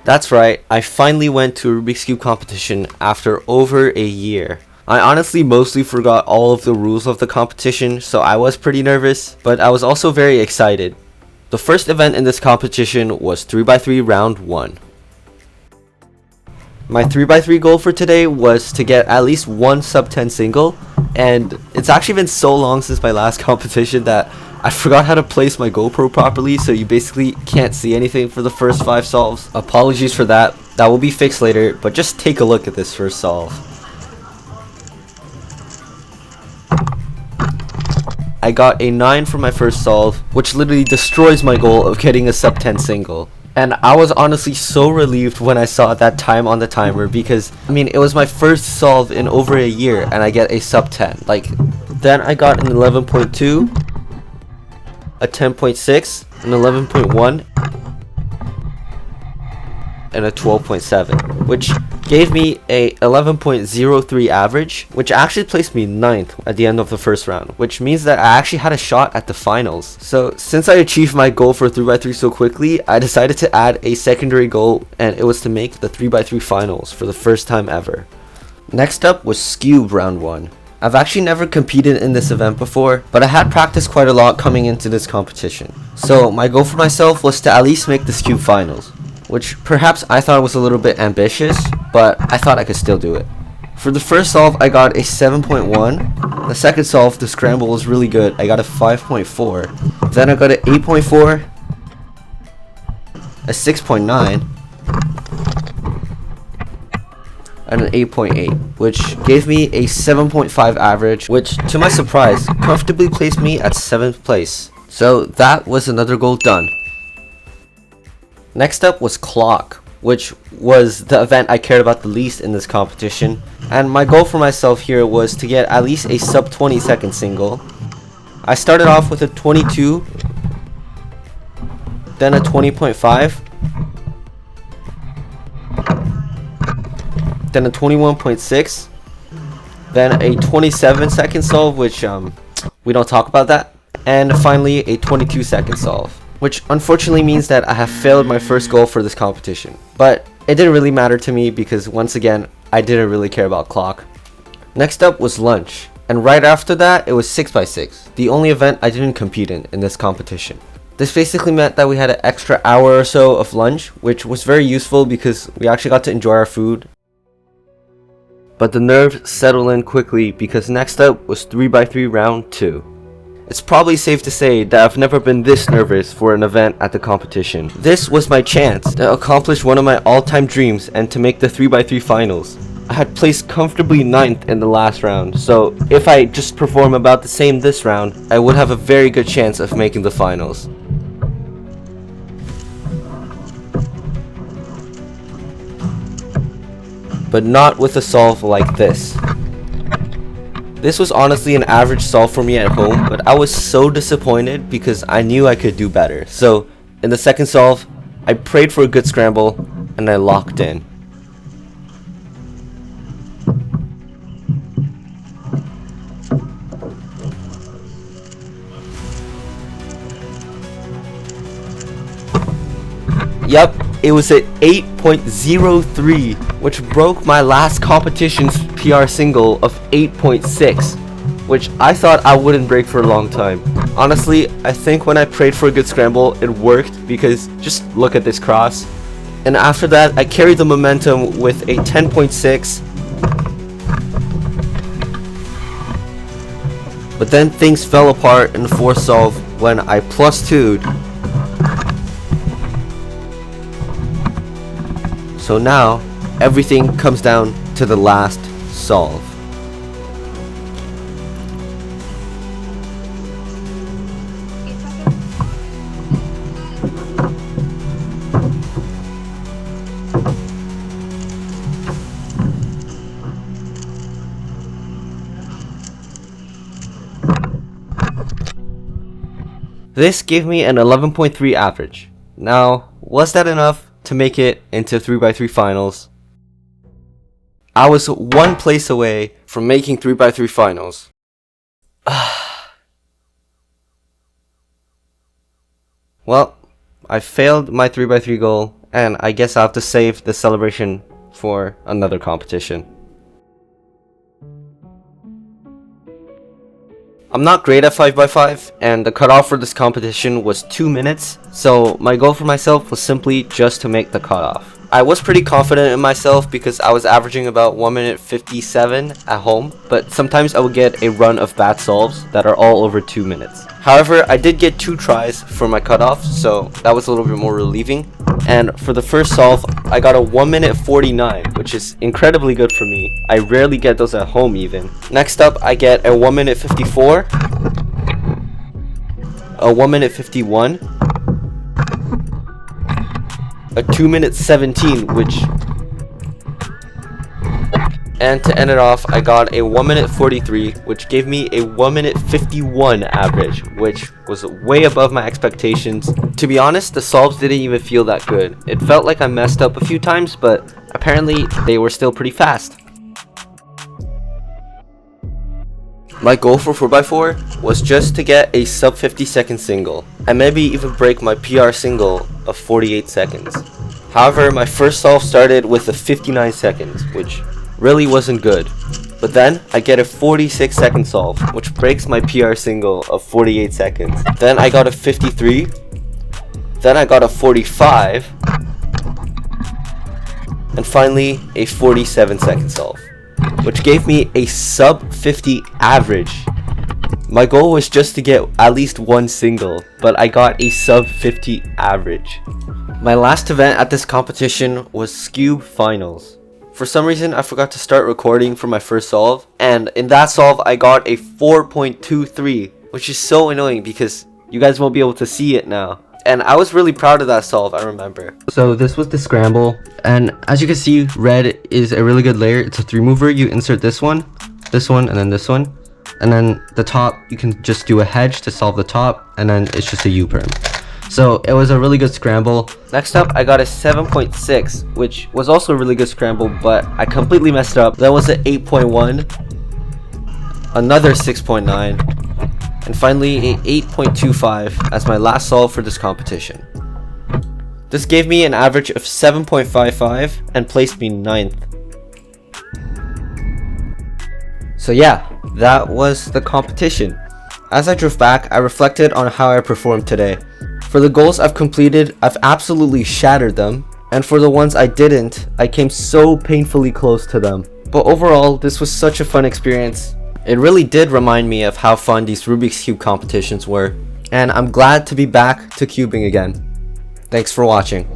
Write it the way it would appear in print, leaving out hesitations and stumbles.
That's right, I finally went to a Rubik's Cube competition after over a year. I honestly mostly forgot all of the rules of the competition, so I was pretty nervous, but I was also very excited. The first event in this competition was 3x3 round 1. My 3x3 goal for today was to get at least one sub 10 single, and it's actually been so long since my last competition that I forgot how to place my GoPro properly, so you basically can't see anything for the first 5 solves. Apologies for that, that will be fixed later, but just take a look at this first solve. I got a 9 for my first solve, which literally destroys my goal of getting a sub 10 single. And I was honestly so relieved when I saw that time on the timer because, it was my first solve in over a year and I get a sub 10. Then I got an 11.2, a 10.6, an 11.1, and a 12.7, which gave me a 11.03 average, which actually placed me 9th at the end of the first round, which means that I actually had a shot at the finals. So since I achieved my goal for 3x3 so quickly, I decided to add a secondary goal, and it was to make the 3x3 finals for the first time ever. Next up was Scube round 1. I've actually never competed in this event before, but I had practiced quite a lot coming into this competition. So my goal for myself was to at least make the Scube finals, which perhaps I thought was a little bit ambitious, but I thought I could still do it. For the first solve, I got a 7.1. The second solve, the scramble, was really good. I got a 5.4. Then I got an 8.4, a 6.9, and an 8.8, which gave me a 7.5 average, which to my surprise comfortably placed me at 7th place. So that was another goal done. Next up was Clock, which was the event I cared about the least in this competition, and my goal for myself here was to get at least a sub 20 second single. I started off with a 22, then a 20.5, then a 21.6, then a 27 second solve, which we don't talk about that, and finally a 22 second solve, which unfortunately means that I have failed my first goal for this competition. But it didn't really matter to me because once again, I didn't really care about Clock. Next up was Lunch, and right after that it was 6x6, the only event I didn't compete in this competition. This basically meant that we had an extra hour or so of lunch, which was very useful because we actually got to enjoy our food. But the nerves settled in quickly because next up was 3x3 round 2. It's probably safe to say that I've never been this nervous for an event at the competition. This was my chance to accomplish one of my all-time dreams and to make the 3x3 finals. I had placed comfortably 9th in the last round, so if I just perform about the same this round, I would have a very good chance of making the finals. But not with a solve like this. This was honestly an average solve for me at home, but I was so disappointed because I knew I could do better. So in the second solve, I prayed for a good scramble and I locked in. Yep, it was at 8.03, which broke my last competition's PR single of 8.6, which I thought I wouldn't break for a long time. Honestly, I think when I prayed for a good scramble, it worked because just look at this cross. And after that, I carried the momentum with a 10.6. But then things fell apart in the fourth solve when I plus 2'd. So now, everything comes down to the last solve. This gave me an 11.3 average. Now, was that enough to make it into 3x3 finals? I was one place away from making 3x3 finals. Well, I failed my 3x3 goal and I guess I'll have to save the celebration for another competition. I'm not great at 5x5, and the cutoff for this competition was 2 minutes, so my goal for myself was simply just to make the cutoff. I was pretty confident in myself because I was averaging about 1 minute 57 at home, but sometimes I would get a run of bad solves that are all over 2 minutes. However, I did get 2 tries for my cutoff, so that was a little bit more relieving. And for the first solve, I got a 1 minute 49, which is incredibly good for me. I rarely get those at home even. Next up, I get a 1 minute 54, a 1 minute 51, a 2 minute 17, and to end it off, I got a 1 minute 43, which gave me a 1 minute 51 average, which was way above my expectations. To be honest, the solves didn't even feel that good. It felt like I messed up a few times, but apparently they were still pretty fast. My goal for 4x4 was just to get a sub 50 second single, and maybe even break my PR single of 48 seconds. However, my first solve started with a 59 seconds, which really wasn't good. But then I get a 46 second solve, which breaks my PR single of 48 seconds. Then I got a 53, then I got a 45, and finally a 47 second solve, which gave me a sub 50 average. My goal was just to get at least one single, but I got a sub 50 average. My last event at this competition was Scube Finals. For some reason, I forgot to start recording for my first solve, and in that solve, I got a 4.23, which is so annoying because you guys won't be able to see it now. And I was really proud of that solve, I remember. So this was the scramble, and as you can see, red is a really good layer. It's a 3-mover. You insert this one, and then this one. And then the top, you can just do a hedge to solve the top, and then it's just a U-perm. So it was a really good scramble. Next up, I got a 7.6, which was also a really good scramble, but I completely messed up. That was an 8.1, another 6.9, and finally a 8.25 as my last solve for this competition. This gave me an average of 7.55 and placed me 9th. So yeah, that was the competition. As I drove back, I reflected on how I performed today. For the goals I've completed, I've absolutely shattered them, and for the ones I didn't, I came so painfully close to them. But overall, this was such a fun experience. It really did remind me of how fun these Rubik's Cube competitions were, and I'm glad to be back to cubing again. Thanks for watching.